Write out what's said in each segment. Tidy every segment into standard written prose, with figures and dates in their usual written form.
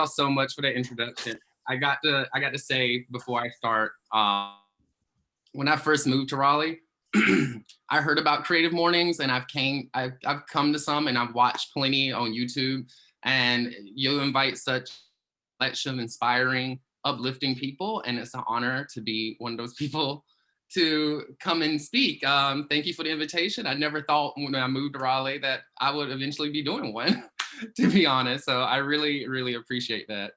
y'all so much for that introduction. I got to say before I start, when I first moved to Raleigh, I heard about Creative Mornings, and I've come to some, and I've watched plenty on YouTube. And you invite such collection of inspiring, uplifting people, and it's an honor to be one of those people to come and speak. Thank you for the invitation. I never thought when I moved to Raleigh that I would eventually be doing one, to be honest. So I really, really appreciate that.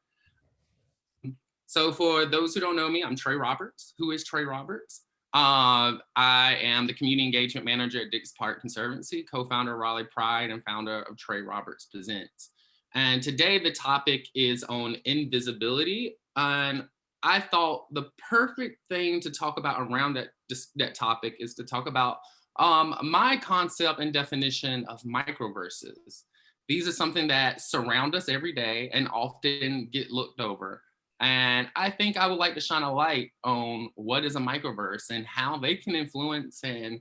So for those who don't know me, I'm Trey Roberts. Who is Trey Roberts? I am the Community Engagement Manager at Dix Park Conservancy, co-founder of Raleigh Pride, and founder of Trey Roberts Presents. And today the topic is on invisibility. And I thought the perfect thing to talk about around that topic is to talk about my concept and definition of microverses. These are something that surround us every day and often get looked over. And I think I would like to shine a light on what is a microverse and how they can influence and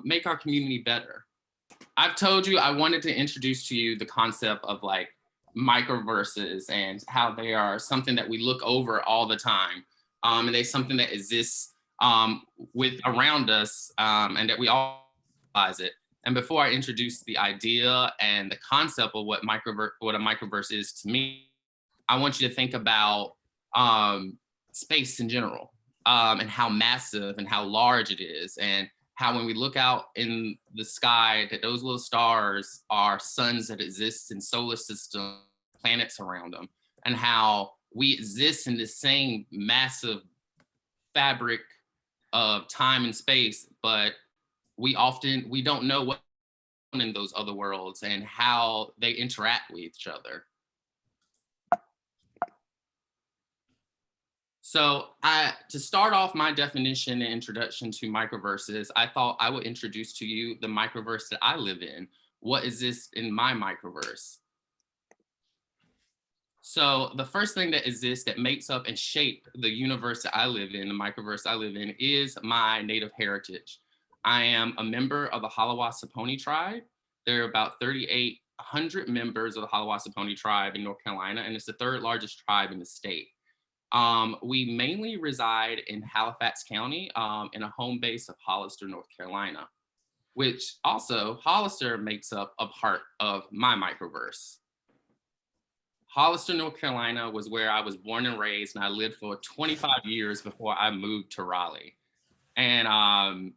make our community better. I've told you I wanted to introduce to you the concept of like microverses and how they are something that we look over all the time. And they're something that exists around us and that we all realize it. And before I introduce the idea and the concept of what a microverse is to me, I want you to think about space in general and how massive and how large it is, and how when we look out in the sky that those little stars are suns that exist in solar system, planets around them, and how we exist in the same massive fabric of time and space, but we don't know what in those other worlds and how they interact with each other. So to start off my definition and introduction to microverses, I thought I would introduce to you the microverse that I live in. What exists in my microverse? So the first thing that exists that makes up and shape the universe that I live in, the microverse I live in, is my native heritage. I am a member of the Halawasaponi tribe. There are about 3,800 members of the Halawasaponi tribe in North Carolina, and it's the third largest tribe in the state. We mainly reside in Halifax County in a home base of Hollister, North Carolina, which also Hollister makes up a part of my microverse. Hollister, North Carolina was where I was born and raised, and I lived for 25 years before I moved to Raleigh. And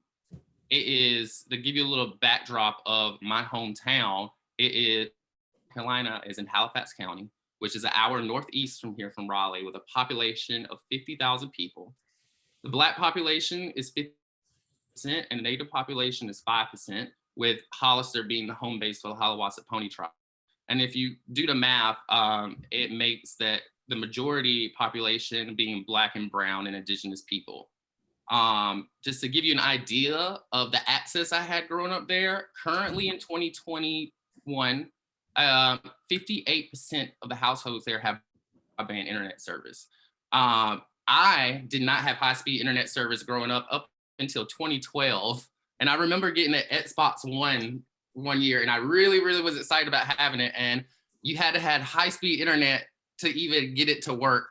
it is, to give you a little backdrop of my hometown, Carolina is in Halifax County, which is an hour northeast from here from Raleigh, with a population of 50,000 people. The Black population is 50%, and the Native population is 5%, with Hollister being the home base for the Halawasaponi tribe. And if you do the math, it makes that the majority population being Black and Brown and Indigenous people. Just to give you an idea of the access I had growing up there, currently in 2021, 58% of the households there have broadband internet service. I did not have high-speed internet service growing up until 2012. And I remember getting an Xbox one year, and I really, really was excited about having it. And you had to have high-speed internet to even get it to work.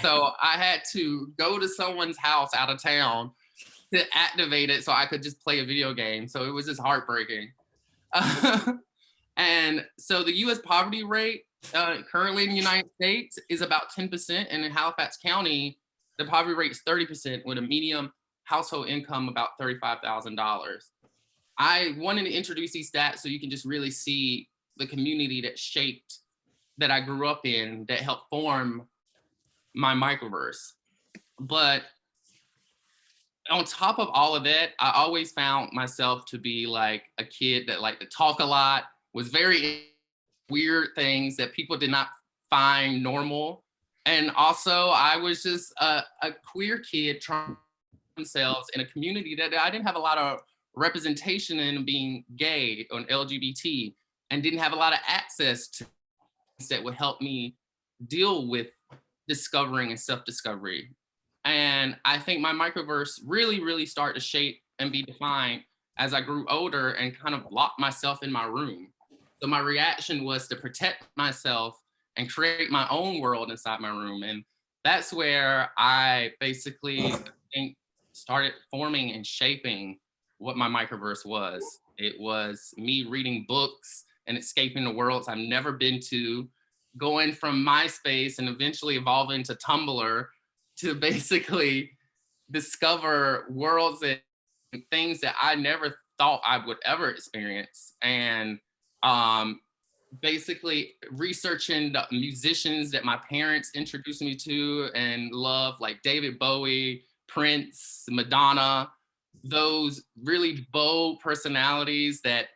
So I had to go to someone's house out of town to activate it so I could just play a video game. So it was just heartbreaking. And so the US poverty rate currently in the United States is about 10%. And in Halifax County, the poverty rate is 30%, with a median household income about $35,000. I wanted to introduce these stats so you can just really see the community that I grew up in, that helped form my microverse. But on top of all of that, I always found myself to be like a kid that liked to talk a lot, was very weird things that people did not find normal. And also I was just a queer kid trying themselves in a community that I didn't have a lot of representation in, being gay or LGBT, and didn't have a lot of access to things that would help me deal with discovering and self-discovery. And I think my microverse really, really started to shape and be defined as I grew older and kind of locked myself in my room. So my reaction was to protect myself and create my own world inside my room. And that's where I basically think started forming and shaping what my microverse was. It was me reading books and escaping the worlds I've never been to, going from MySpace and eventually evolving to Tumblr to basically discover worlds and things that I never thought I would ever experience. And um, basically researching the musicians that my parents introduced me to and love, like David Bowie, Prince, Madonna, those really bold personalities that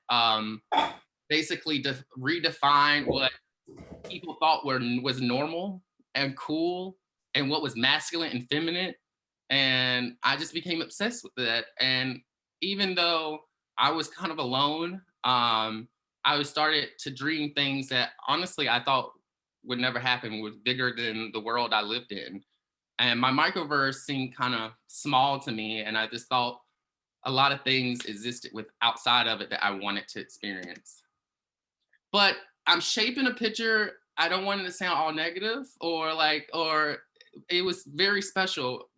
basically redefine what people thought was normal and cool and what was masculine and feminine. And I just became obsessed with that. And even though I was kind of alone, I started to dream things that honestly I thought would never happen, was bigger than the world I lived in. And my microverse seemed kind of small to me. And I just thought a lot of things existed with outside of it that I wanted to experience. But I'm shaping a picture. I don't want it to sound all negative or it was very special.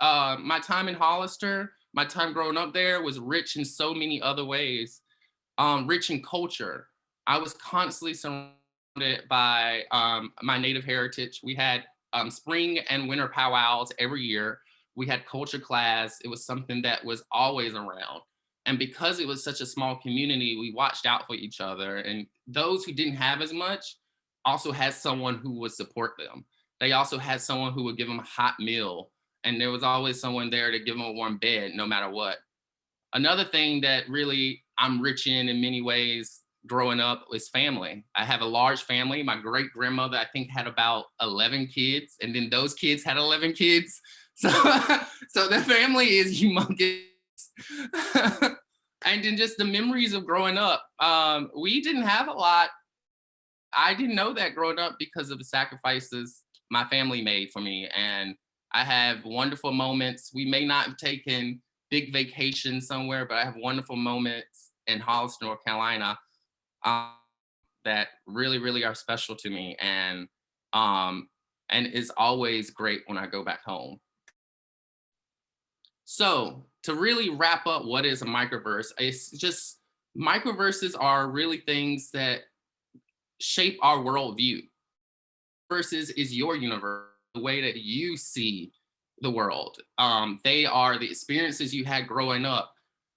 My time in Hollister, my time growing up there was rich in so many other ways, rich in culture. I was constantly surrounded by my Native heritage. We had spring and winter powwows every year. We had culture class. It was something that was always around. And because it was such a small community, we watched out for each other. And those who didn't have as much also had someone who would support them. They also had someone who would give them a hot meal. And there was always someone there to give them a warm bed, no matter what. Another thing that really I'm rich in many ways growing up is family. I have a large family. My great grandmother, I think, had about 11 kids. And then those kids had 11 kids. So, so the family is humongous. And then just the memories of growing up. We didn't have a lot. I didn't know that growing up because of the sacrifices my family made for me. And I have wonderful moments. We may not have taken big vacations somewhere, but I have wonderful moments in Hollister, North Carolina, that really, really are special to me. And it's always great when I go back home. So to really wrap up what is a microverse, it's just microverses are really things that shape our worldview. Versus is your universe, the way that you see the world. They are the experiences you had growing up.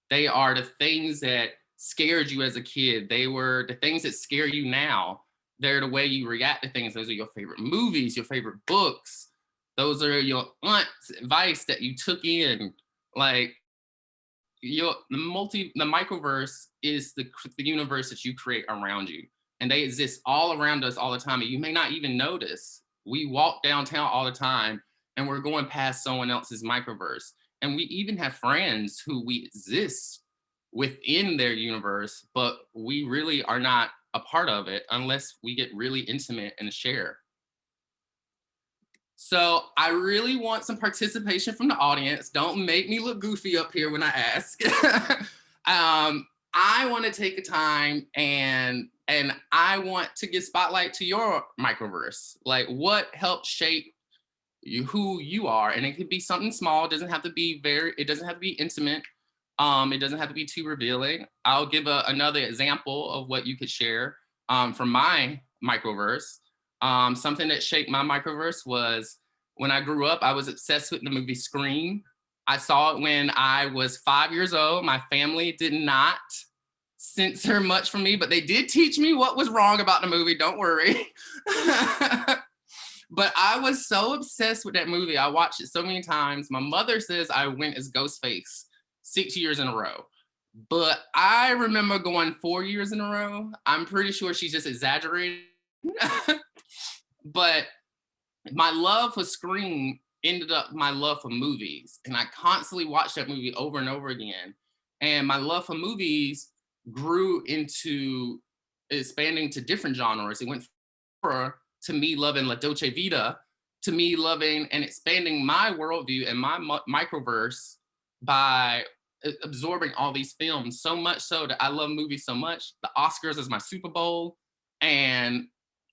They are the things that scared you as a kid. They were the things that scare you now. They're the way you react to things. Those are your favorite movies, your favorite books. Those are your aunt's advice that you took in. Like the microverse is the universe that you create around you. And they exist all around us all the time. And you may not even notice. We walk downtown all the time and we're going past someone else's microverse. And we even have friends who we exist within their universe, but we really are not a part of it unless we get really intimate and share. So I really want some participation from the audience. Don't make me look goofy up here when I ask. I want to take a time and I want to give spotlight to your microverse. Like what helped shape you, who you are. And it could be something small. It doesn't have to be intimate. It doesn't have to be too revealing. I'll give another example of what you could share from my microverse. Something that shaped my microverse was when I grew up, I was obsessed with the movie Scream. I saw it when I was 5 years old. My family did not censor much from me, but they did teach me what was wrong about the movie. Don't worry. But I was so obsessed with that movie. I watched it so many times. My mother says I went as Ghostface 6 years in a row. But I remember going 4 years in a row. I'm pretty sure she's just exaggerating. But my love for Scream ended up my love for movies. And I constantly watched that movie over and over again. And my love for movies grew into expanding to different genres. It went from to me loving La Dolce Vita, to me loving and expanding my worldview and my microverse by absorbing all these films, so much so that I love movies so much. The Oscars is my Super Bowl. And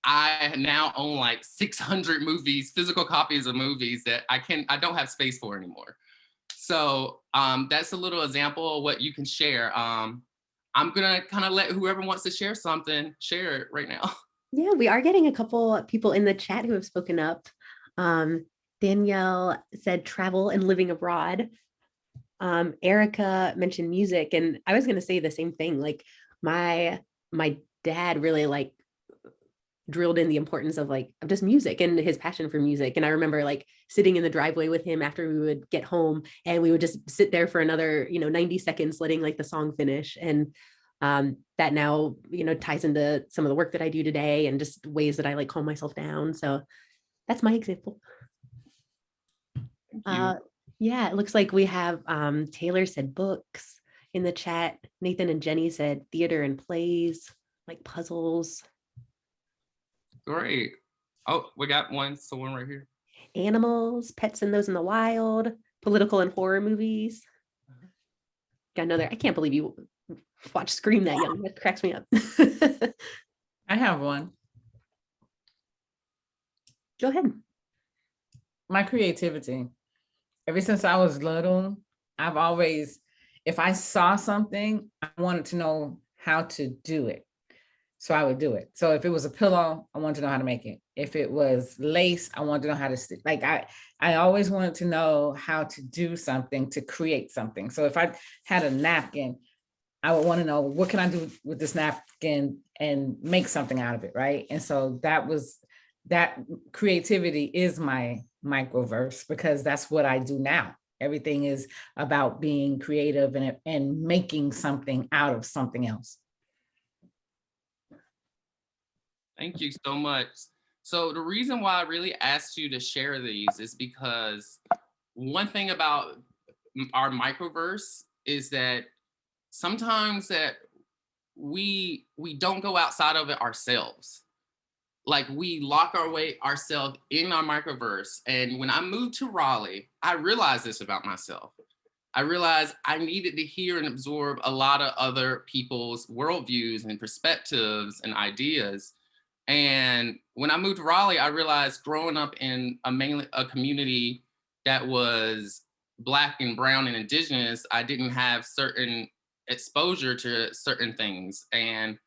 I now own like 600 movies, physical copies of movies that I don't have space for anymore. So that's a little example of what you can share. I'm gonna kind of let whoever wants to share something, share it right now. Yeah, we are getting a couple people in the chat who have spoken up. Danielle said travel and living abroad. Erica mentioned music, and I was going to say the same thing. Like my dad really like drilled in the importance of like of just music and his passion for music. And I remember like sitting in the driveway with him after we would get home, and we would just sit there for another 90 seconds letting like the song finish. And that now ties into some of the work that I do today and just ways that I like calm myself down. So that's my example. Thank you. Yeah, it looks like we have Taylor said books in the chat. Nathan and Jenny said theater and plays, like puzzles. Great. Oh, we got someone right here. Animals, pets and those in the wild, political and horror movies. Got another. I can't believe you watch Scream that young. That cracks me up. I have one. Go ahead. My creativity. Ever since I was little, I've always, if I saw something, I wanted to know how to do it. So I would do it. So if it was a pillow, I wanted to know how to make it. If it was lace, I wanted to know how to stick. Like I always wanted to know how to do something, to create something. So if I had a napkin, I would want to know what can I do with this napkin and make something out of it, right? And so that creativity is my microverse, because that's what I do now. Everything is about being creative and making something out of something else. Thank you so much. So the reason why I really asked you to share these is because one thing about our microverse is that sometimes that we don't go outside of it ourselves. Like we lock ourselves in our microverse. And when I moved to Raleigh, I realized this about myself. I realized I needed to hear and absorb a lot of other people's worldviews and perspectives and ideas. And when I moved to Raleigh, I realized growing up in a community that was Black and brown and Indigenous, I didn't have certain exposure to certain things. And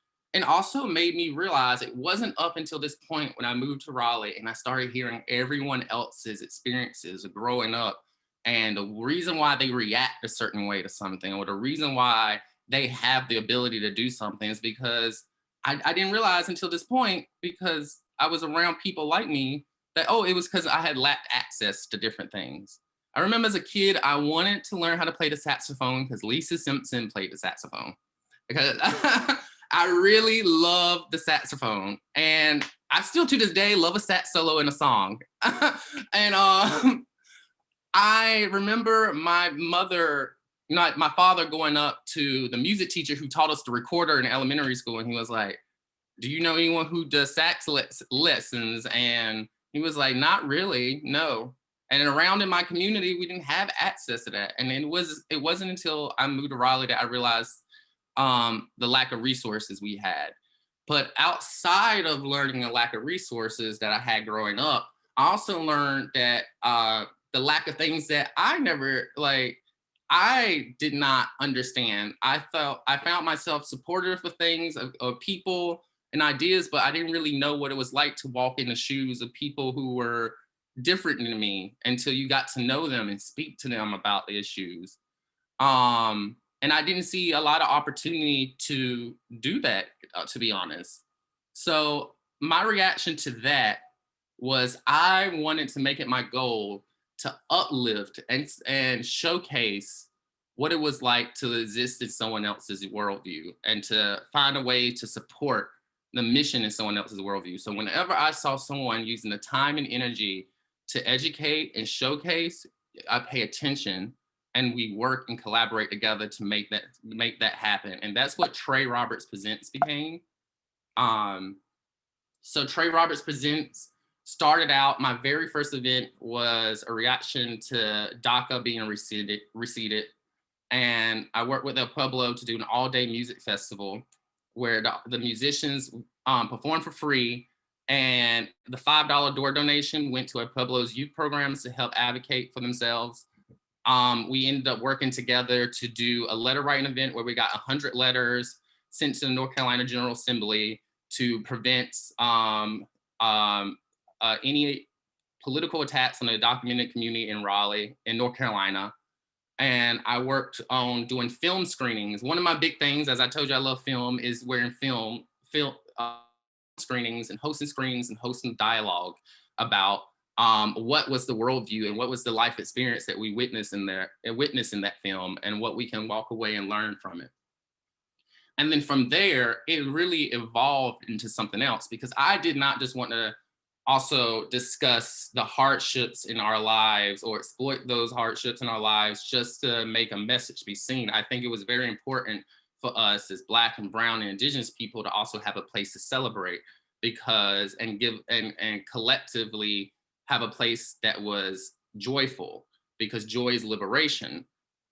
also made me realize it wasn't up until this point when I moved to Raleigh and I started hearing everyone else's experiences of growing up and the reason why they react a certain way to something, or the reason why they have the ability to do something, is because I didn't realize until this point, because I was around people like me, that, oh, it was because I had lacked access to different things. I remember as a kid, I wanted to learn how to play the saxophone because Lisa Simpson played the saxophone. Because I really love the saxophone. And I still to this day love a sax solo in a song. And I remember my father going up to the music teacher who taught us the recorder in elementary school. And he was like, do you know anyone who does sax lessons? And he was like, not really, no. And around in my community, we didn't have access to that. And it wasn't until I moved to Raleigh that I realized the lack of resources we had. But outside of learning the lack of resources that I had growing up, I also learned that the lack of things that I did not understand. I found myself supportive of things, of people and ideas, but I didn't really know what it was like to walk in the shoes of people who were different than me until you got to know them and speak to them about the issues. And I didn't see a lot of opportunity to do that, to be honest. So my reaction to that was I wanted to make it my goal to uplift and showcase what it was like to exist in someone else's worldview and to find a way to support the mission in someone else's worldview. So whenever I saw someone using the time and energy to educate and showcase, I pay attention and we work and collaborate together to make that happen. And that's what Trey Roberts Presents became. So Trey Roberts Presents started out, my very first event was a reaction to DACA being receded. And I worked with El Pueblo to do an all-day music festival where the musicians performed for free And the $5 door donation went to Pueblo's youth programs to help advocate for themselves. We ended up working together to do a letter writing event where we got 100 letters sent to the North Carolina General Assembly to prevent any political attacks on the documented community in Raleigh, in North Carolina. And I worked on doing film screenings. One of my big things, as I told you, I love film, is wearing film screenings and hosting dialogue about what was the worldview and what was the life experience that we witnessed in that film, and what we can walk away and learn from it. And then from there, it really evolved into something else, because I did not just want to also discuss the hardships in our lives or exploit those hardships in our lives just to make a message be seen. I think it was very important for us as Black and Brown and Indigenous people to also have a place to celebrate, because and collectively have a place that was joyful, because joy is liberation.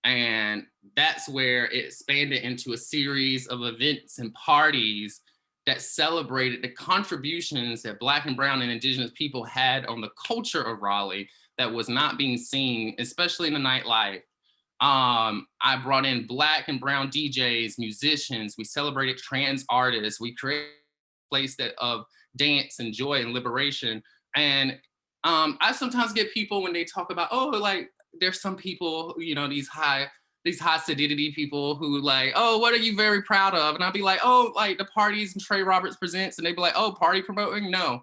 And that's where it expanded into a series of events and parties that celebrated the contributions that Black and Brown and Indigenous people had on the culture of Raleigh that was not being seen, especially in the nightlife. I brought in Black and Brown DJs, musicians. We celebrated trans artists. We created a place of dance and joy and liberation. And I sometimes get people when they talk about, oh, like there's some people, you know, these high sedity people who like, oh, what are you very proud of? And I'll be like, oh, like the parties and Trey Roberts presents. And they'd be like, oh, party promoting? No,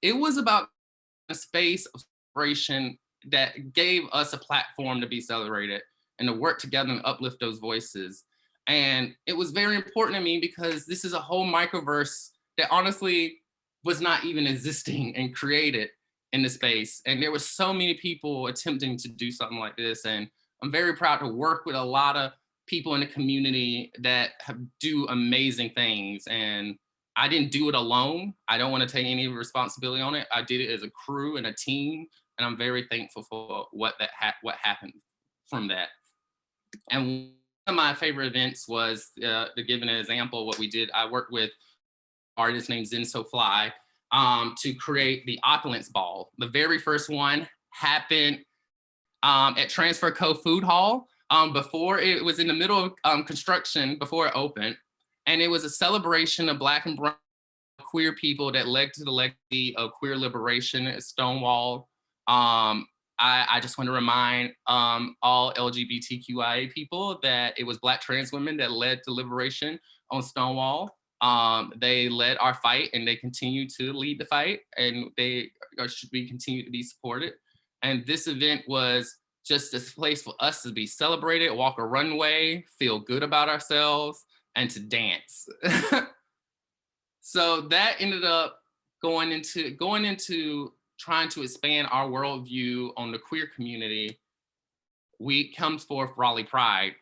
it was about a space of celebration that gave us a platform to be celebrated and to work together and uplift those voices. And it was very important to me because this is a whole microverse that honestly was not even existing and created in the space. And there were so many people attempting to do something like this. And I'm very proud to work with a lot of people in the community that do amazing things. And I didn't do it alone. I don't want to take any responsibility on it. I did it as a crew and a team. And I'm very thankful for what happened from that. And one of my favorite events was, to give an example, what we did, I worked with an artist named Zen So Fly to create the Opulence Ball. The very first one happened at Transfer Co. Food Hall before it was in the middle of construction, before it opened. And it was a celebration of Black and Brown queer people that led to the legacy of queer liberation at Stonewall. I just want to remind all LGBTQIA people that it was Black trans women that led to liberation on Stonewall. They led our fight and they continue to lead the fight, and they should be continued to be supported. And this event was just a place for us to be celebrated, walk a runway, feel good about ourselves, and to dance. So that ended up going into trying to expand our worldview on the queer community. Comes forth Raleigh Pride.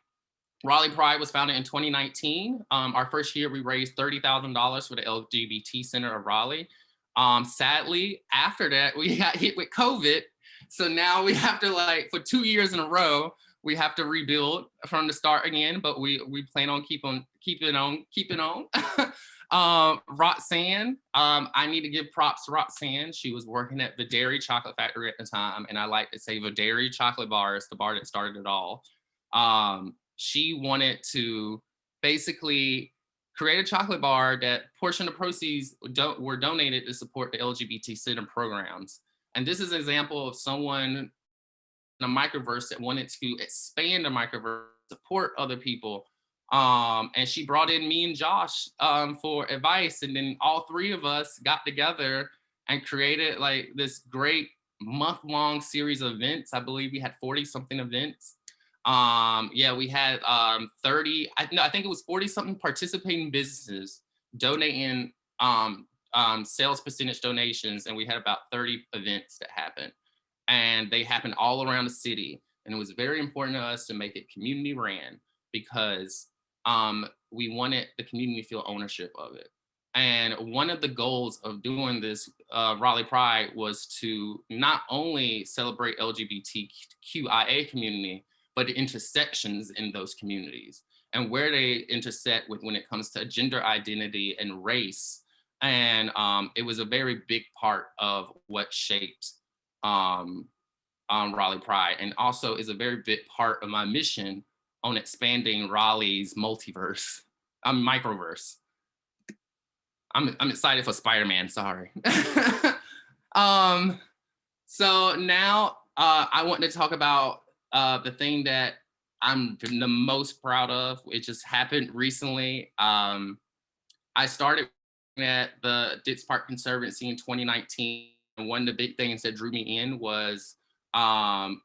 Raleigh Pride was founded in 2019. Our first year, we raised $30,000 for the LGBT Center of Raleigh. Sadly, after that, we got hit with COVID. So now we have to, like, for 2 years in a row, we have to rebuild from the start again, but we plan on keeping on. Roxanne, I need to give props to Roxanne. She was working at the Dairy Chocolate Factory at the time, and I like to say the Dairy Chocolate Bar is the bar that started it all. She wanted to basically create a chocolate bar that portion of proceeds were donated to support the LGBT Center programs. And this is an example of someone in a microverse that wanted to expand the microverse, support other people. And she brought in me and Josh for advice. And then all three of us got together and created like this great month-long series of events. I believe we had 40 something events. We had 30, I think it was 40 something participating businesses donating sales percentage donations. And we had about 30 events that happened. And they happened all around the city. And it was very important to us to make it community ran, because we wanted the community to feel ownership of it. And one of the goals of doing this Raleigh Pride was to not only celebrate LGBTQIA community, but the intersections in those communities and where they intersect with when it comes to gender identity and race. And it was a very big part of what shaped Raleigh Pride, and also is a very big part of my mission on expanding Raleigh's multiverse, microverse. I'm excited for Spider-Man, sorry. So now I want to talk about the thing that I'm the most proud of, which just happened recently. I started at the Dix Park Conservancy in 2019. And one of the big things that drew me in was I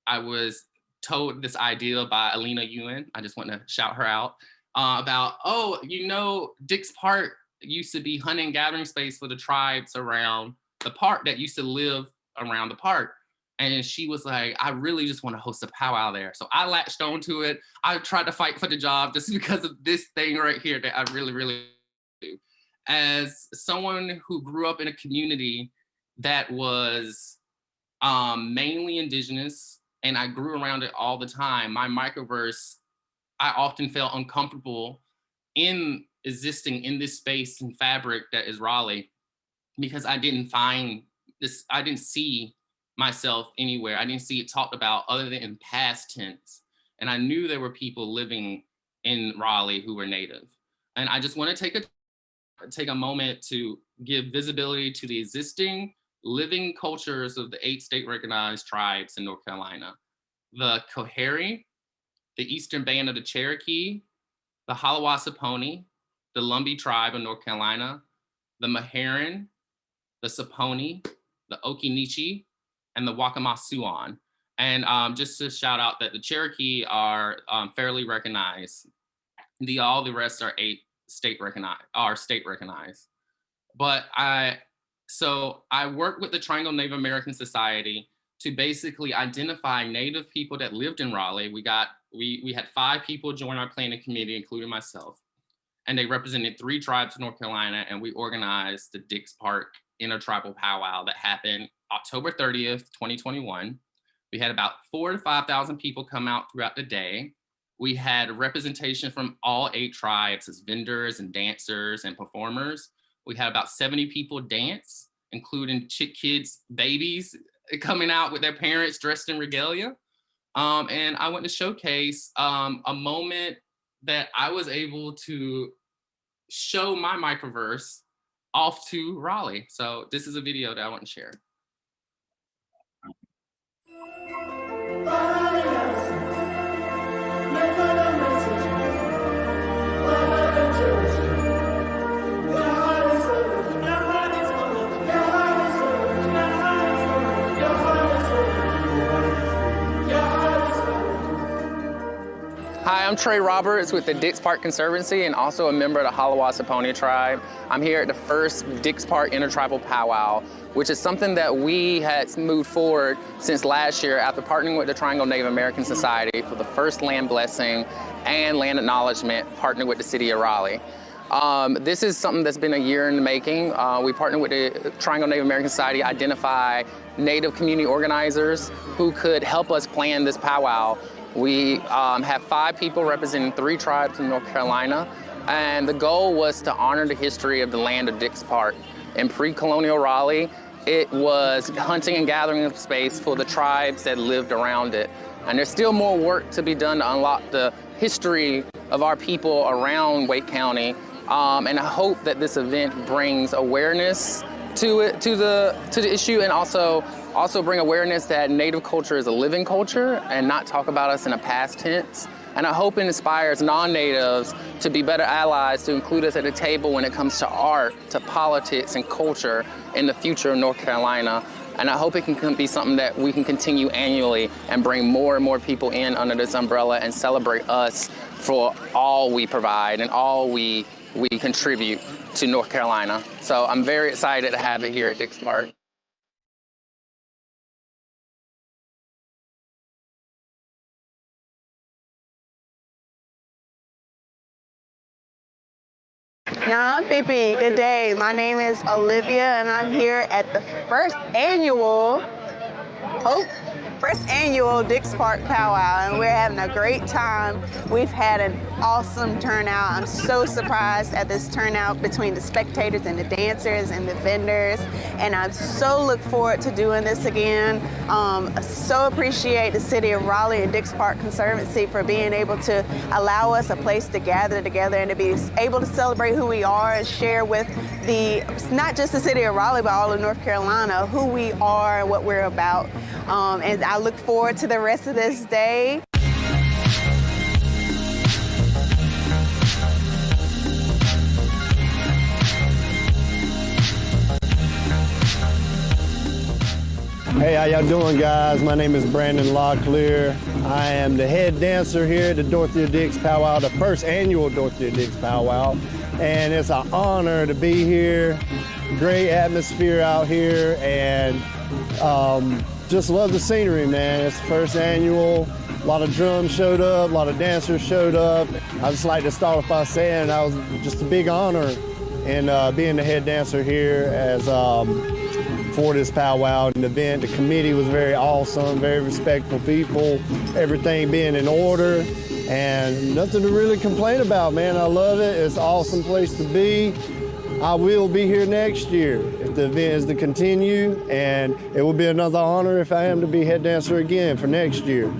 was told this idea by Alina Ewan. I just want to shout her out about, oh, you know, Dix Park used to be hunting and gathering space for the tribes around the park that used to live around the park. And she was like, I really just want to host a powwow there. So I latched onto it. I tried to fight for the job just because of this thing right here that I really, really do. As someone who grew up in a community that was mainly Indigenous, and I grew around it all the time, my microverse, I often felt uncomfortable in existing in this space and fabric that is Raleigh, because I didn't find this, I didn't see myself anywhere. I didn't see it talked about other than in past tense. And I knew there were people living in Raleigh who were Native. And I just want to take a moment to give visibility to the existing living cultures of the 8 state recognized tribes in North Carolina: the Coharie, the Eastern Band of the Cherokee, the Hallawasaponi, the Lumbee tribe of North Carolina, the Meherrin, the Saponi, the Okinichi, and the Wakamasuan. And just to shout out that the Cherokee are fairly recognized. All the rest are state recognized. But I worked with the Triangle Native American Society to basically identify Native people that lived in Raleigh. We had 5 people join our planning committee, including myself, and they represented 3 tribes in North Carolina, and we organized the Dix Park Intertribal Powwow that happened October 30th, 2021. We had about 4,000 to 5,000 people come out throughout the day. We had representation from all 8 tribes as vendors and dancers and performers. We had about 70 people dance, including kids, babies coming out with their parents dressed in regalia. And I went to showcase a moment that I was able to show my microverse off to Raleigh. So this is a video that I want to share. Hi, I'm Trey Roberts with the Dix Park Conservancy and also a member of the Hallawasaponi tribe. I'm here at the first Dix Park Intertribal Powwow, which is something that we had moved forward since last year after partnering with the Triangle Native American Society for the first land blessing and land acknowledgement, partnered with the city of Raleigh. This is something that's been a year in the making. We partnered with the Triangle Native American Society, identify Native community organizers who could help us plan this powwow. We have 5 people representing 3 tribes in North Carolina, and the goal was to honor the history of the land of Dix Park. In pre-colonial Raleigh, it was hunting and gathering space for the tribes that lived around it. And there's still more work to be done to unlock the history of our people around Wake County. And I hope that this event brings awareness to the issue, and also bring awareness that Native culture is a living culture and not talk about us in a past tense. And I hope it inspires non-Natives to be better allies, to include us at the table when it comes to art, to politics and culture in the future of North Carolina. And I hope it can be something that we can continue annually and bring more and more people in under this umbrella and celebrate us for all we provide and all we contribute to North Carolina. So I'm very excited to have it here at Dix Park. Yeah, Pipi, good day. My name is Olivia, and I'm here at the first annual first annual Dix Park Powwow, and we're having a great time. We've had an awesome turnout. I'm so surprised at this turnout between the spectators and the dancers and the vendors, and I so look forward to doing this again. So appreciate the City of Raleigh and Dix Park Conservancy for being able to allow us a place to gather together and to be able to celebrate who we are and share with not just the City of Raleigh, but all of North Carolina, who we are and what we're about. And I look forward to the rest of this day. Hey, how y'all doing, guys? My name is Brandon Locklear. I am the head dancer here at the Dorothea Dix Powwow, the first annual Dorothea Dix Powwow. And it's an honor to be here. Great atmosphere out here, and just love the scenery, man. It's the first annual. A lot of drums showed up, a lot of dancers showed up. I just like to start off by saying that was just a big honor in being the head dancer here as for this powwow and event. The committee was very awesome, very respectful people, everything being in order, and nothing to really complain about, man. I love it. It's an awesome place to be. I will be here next year if the event is to continue, and it will be another honor if I am to be head dancer again for next year.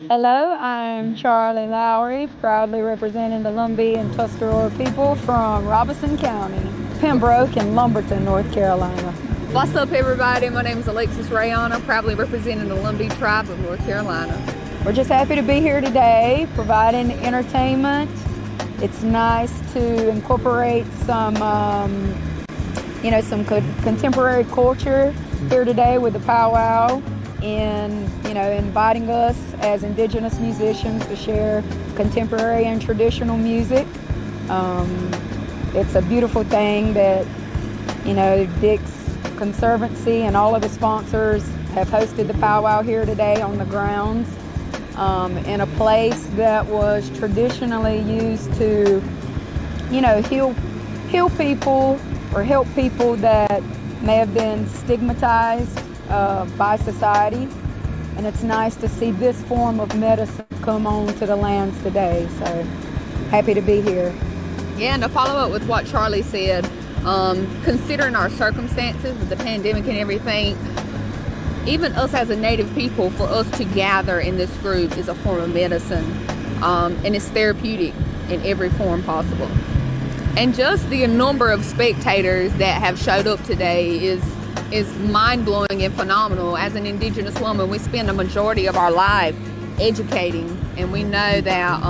Hello, I'm Charlie Lowry, proudly representing the Lumbee and Tuscarora people from Robeson County, Pembroke, and Lumberton, North Carolina. What's up, everybody? My name is Alexis Rayana, proudly representing the Lumbee tribe of North Carolina. We're just happy to be here today, providing entertainment. It's nice to incorporate some, some contemporary culture here today with the powwow, and inviting us as Indigenous musicians to share contemporary and traditional music. It's a beautiful thing that Dix Conservancy and all of the sponsors have hosted the powwow here today on the grounds in a place that was traditionally used to heal people or help people that may have been stigmatized by society, and it's nice to see this form of medicine come on to the lands today. So happy to be here. Yeah, and to follow up with what Charlie said, considering our circumstances with the pandemic and everything, even us as a Native people, for us to gather in this group is a form of medicine, and it's therapeutic in every form possible. And just the number of spectators that have showed up today is mind-blowing and phenomenal. As an Indigenous woman, we spend a majority of our life educating, and we know that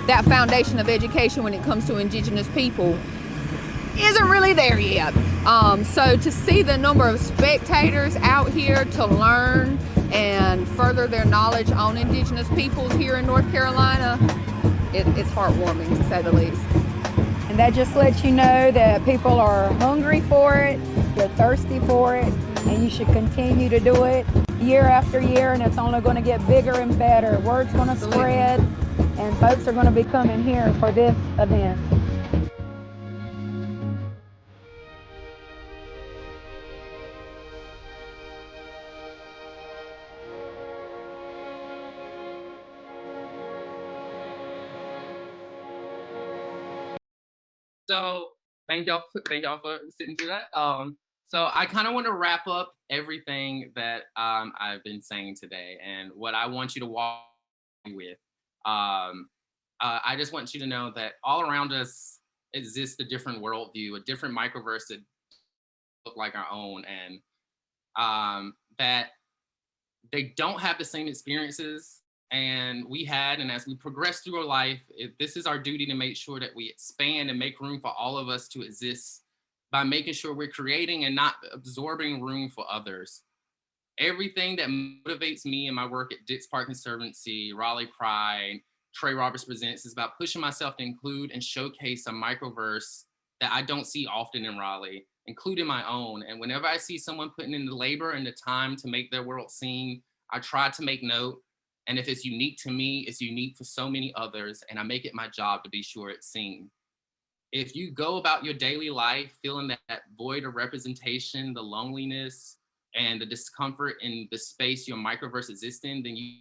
that foundation of education when it comes to Indigenous people isn't really there yet. So to see the number of spectators out here to learn and further their knowledge on Indigenous peoples here in North Carolina, it's heartwarming, to say the least. And that just lets you know that people are hungry for it, they're thirsty for it, and you should continue to do it year after year, and it's only going to get bigger and better. Word's going to spread, and folks are going to be coming here for this event. So thank y'all for sitting through that. So I kind of want to wrap up everything that I've been saying today, and what I want you to walk with. I just want you to know that all around us exists a different worldview, a different microverse that look like our own, and that they don't have the same experiences and we had, and as we progress through our life, this is our duty to make sure that we expand and make room for all of us to exist by making sure we're creating and not absorbing room for others. Everything that motivates me in my work at Dix Park Conservancy, Raleigh Pride, Trey Presents is about pushing myself to include and showcase a microverse that I don't see often in Raleigh, including my own. And whenever I see someone putting in the labor and the time to make their world seen, I try to make note. And if it's unique to me, it's unique for so many others. And I make it my job to be sure it's seen. If you go about your daily life feeling that void of representation, the loneliness, and the discomfort in the space your microverse exists in, then you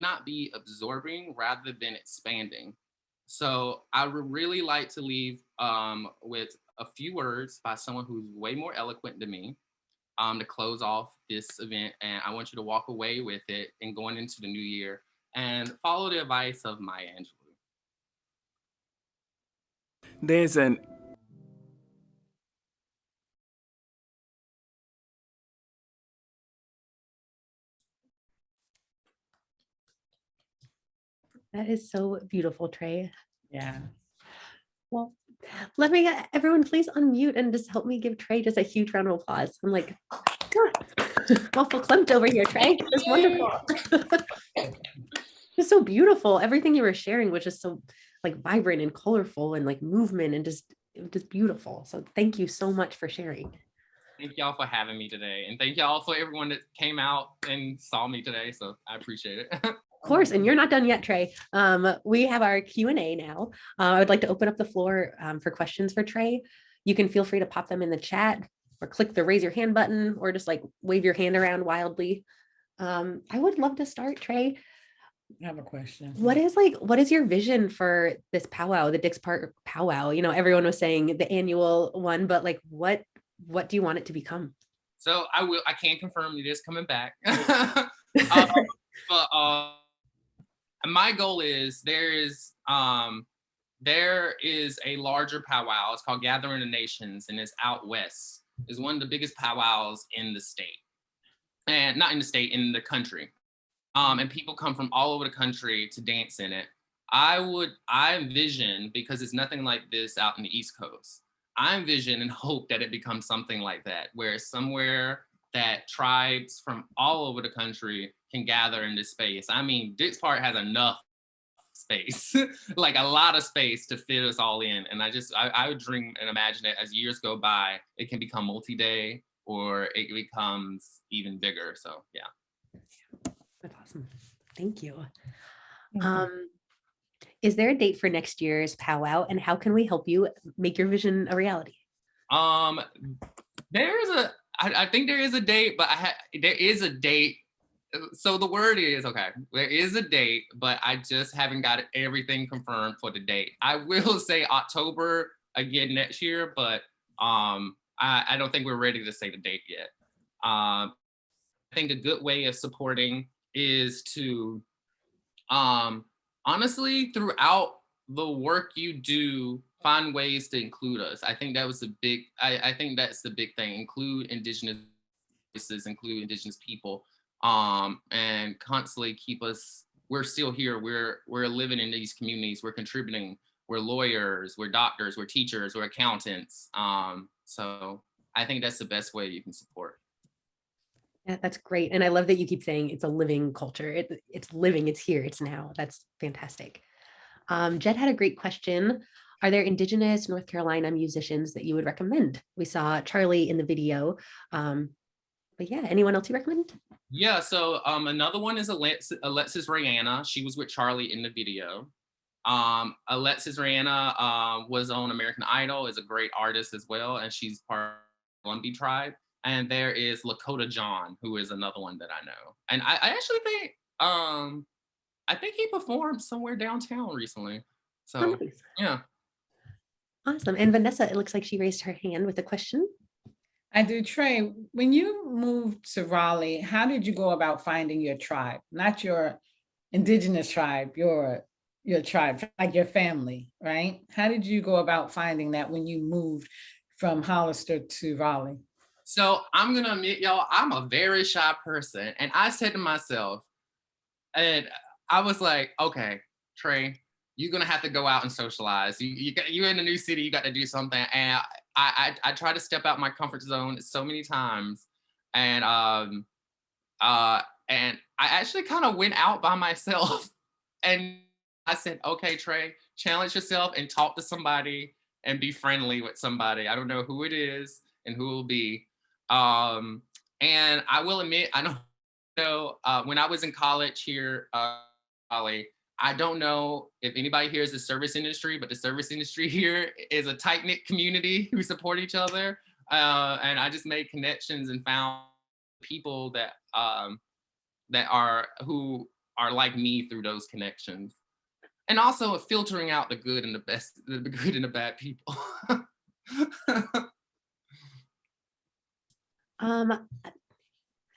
not be absorbing rather than expanding. So I would really like to leave with a few words by someone who's way more eloquent than me to close off this event. And I want you to walk away with it and going into the new year and follow the advice of Maya Angelou. There's an That is so beautiful, Trey. Yeah. Well, let me everyone please unmute and just help me give Trey just a huge round of applause. I'm like, awful clumped over here, Trey. It's wonderful. It's so beautiful. Everything you were sharing was just so like vibrant and colorful and like movement and just beautiful. So thank you so much for sharing. Thank y'all for having me today. And thank y'all for everyone that came out and saw me today. So I appreciate it. Of course, and you're not done yet, Trey. We have our Q&A now. I would like to open up the floor for questions for Trey. You can feel free to pop them in the chat or click the raise your hand button or just like wave your hand around wildly. I would love to start, Trey. I have a question. What is your vision for this powwow, the Dix Park powwow? You know, everyone was saying the annual one, but like what do you want it to become? So I can confirm it is coming back. But my goal is there is a larger powwow. It's called Gathering the Nations, and it's out west. It's one of the biggest powwows in the state, and not in the state, in the country. And people come from all over the country to dance in it. I envision, because it's nothing like this out in the East Coast, I envision and hope that it becomes something like that, where it's somewhere that tribes from all over the country can gather in this space. I mean, Dix Park has enough space, like a lot of space to fit us all in. And I would dream and imagine that as years go by, it can become multi-day or it becomes even bigger. So yeah. That's awesome. Thank you. Is there a date for next year's powwow, and how can we help you make your vision a reality? I think there is a date, but there is a date. So the word is, okay, there is a date, but I just haven't got everything confirmed for the date. I will say October again next year, but I don't think we're ready to say the date yet. I think a good way of supporting is to, honestly, throughout the work you do, find ways to include us. I think that was I think that's the big thing. Include Indigenous voices, include Indigenous people, and constantly keep us, we're still here. We're living in these communities, we're contributing, we're lawyers, we're doctors, we're teachers, we're accountants. So I think that's the best way you can support. Yeah, that's great. And I love that you keep saying it's a living culture. It's living, it's here, it's now. That's fantastic. Jed had a great question. Are there Indigenous North Carolina musicians that you would recommend? We saw Charlie in the video. But yeah, anyone else you recommend? Yeah, so another one is Alexis Rihanna. She was with Charlie in the video. Alexis Rihanna was on American Idol, is a great artist as well, and she's part of the Lumbee tribe. And there is Lakota John, who is another one that I know. And I actually think, I think he performed somewhere downtown recently. So nice. Yeah. Awesome. And Vanessa, it looks like she raised her hand with a question. I do. Trey, when you moved to Raleigh, how did you go about finding your tribe? Not your Indigenous tribe, your tribe, like your family, right? How did you go about finding that when you moved from Hollister to Raleigh? So I'm gonna admit, y'all, I'm a very shy person. And I said to myself, and I was like, okay, Trey, you're gonna have to go out and socialize. You're in a new city, you got to do something. And I try to step out my comfort zone so many times. And I actually kind of went out by myself. And I said, okay, Trey, challenge yourself and talk to somebody and be friendly with somebody. I don't know who it is and who it will be. And I will admit, I don't know, when I was in college here, Raleigh, I don't know if anybody here is the service industry, but the service industry here is a tight-knit community who support each other. And I just made connections and found people that who are like me through those connections. And also filtering out the good and the best, the good and the bad people.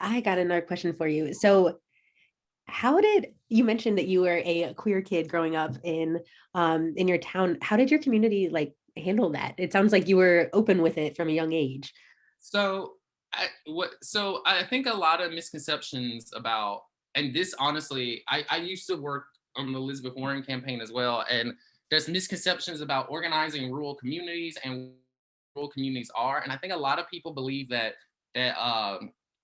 I got another question for you. So how did you mention that you were a queer kid growing up in your town? How did your community like handle that? It sounds like you were open with it from a young age. So I think a lot of misconceptions about, and this honestly, I used to work on the Elizabeth Warren campaign as well, and there's misconceptions about organizing rural communities and rural communities are, and I think a lot of people believe that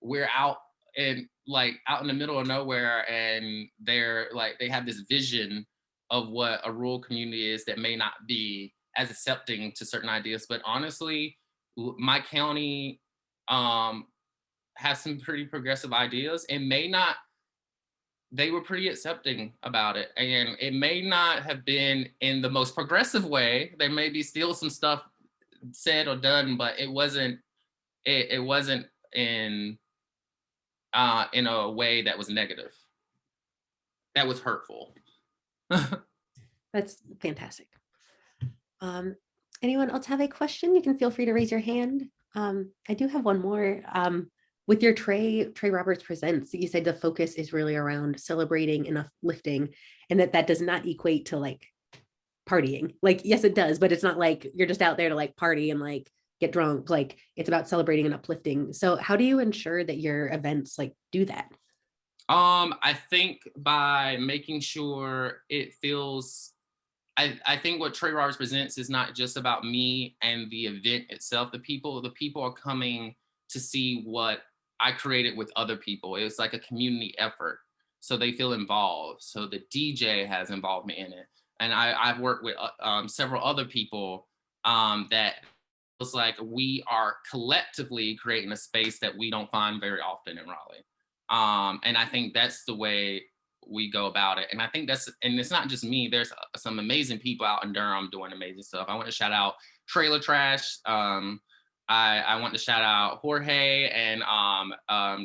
we're out in the middle of nowhere, and they're like they have this vision of what a rural community is that may not be as accepting to certain ideas. But honestly, my county has some pretty progressive ideas, and they were pretty accepting about it. And it may not have been in the most progressive way. There may be still some stuff said or done, but it wasn't in a way that was negative, that was hurtful. That's fantastic. Anyone else have a question? You can feel free to raise your hand. I do have one more. With your Trey Roberts Presents, you said the focus is really around celebrating and uplifting, and that does not equate to like partying. Like, yes, it does, but it's not like you're just out there to like party and like get drunk. Like, it's about celebrating and uplifting. So how do you ensure that your events like do that? I think by making sure it feels, I think what Trey Roberts Presents is not just about me and the event itself. The people are coming to see what I created with other people. It was like a community effort, so they feel involved. So the DJ has involvement in it, and I've worked with several other people that feels like we are collectively creating a space that we don't find very often in Raleigh. And I think that's the way we go about it. And I think and it's not just me, there's some amazing people out in Durham doing amazing stuff. I want to shout out Trailer Trash. I want to shout out Jorge, and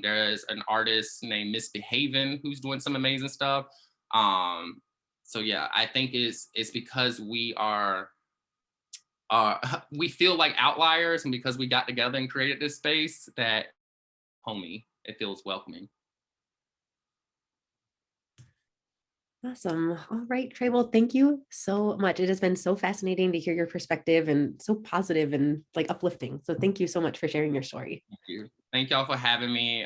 there's an artist named Misbehaving who's doing some amazing stuff. So yeah, I think it's because we are we feel like outliers, and because we got together and created this space that homey, it feels welcoming. Awesome. All right, Trey. Well, thank you so much. It has been so fascinating to hear your perspective and so positive and like uplifting. So thank you so much for sharing your story. Thank you. Thank y'all for having me.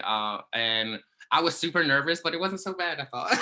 And I was super nervous, but it wasn't so bad, I thought.